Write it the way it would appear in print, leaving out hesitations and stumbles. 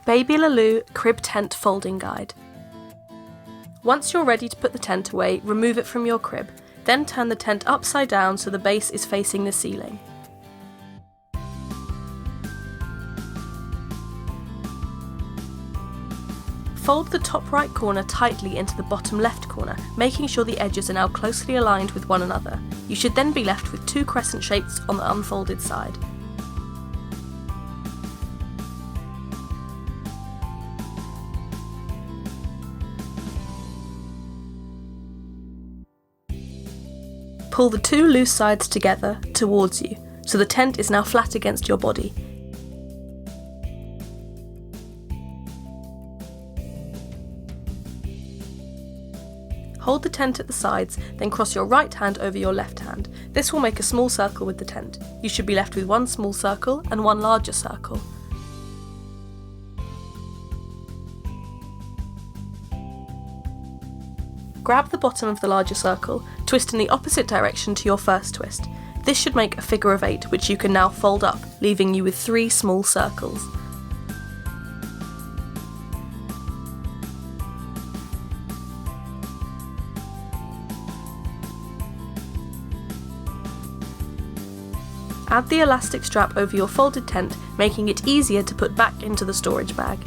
Baby Lylou Crib Tent Folding Guide. Once you're ready to put the tent away, remove it from your crib, then turn the tent upside down so the base is facing the ceiling. Fold the top right corner tightly into the bottom left corner, making sure the edges are now closely aligned with one another. You should then be left with two crescent shapes on the unfolded side. Pull the two loose sides together towards you, so the tent is now flat against your body. Hold the tent at the sides, then cross your right hand over your left hand. This will make a small circle with the tent. You should be left with one small circle and one larger circle. Grab the bottom of the larger circle, twist in the opposite direction to your first twist. This should make a figure of 8, which you can now fold up, leaving you with 3 small circles. Add the elastic strap over your folded tent, making it easier to put back into the storage bag.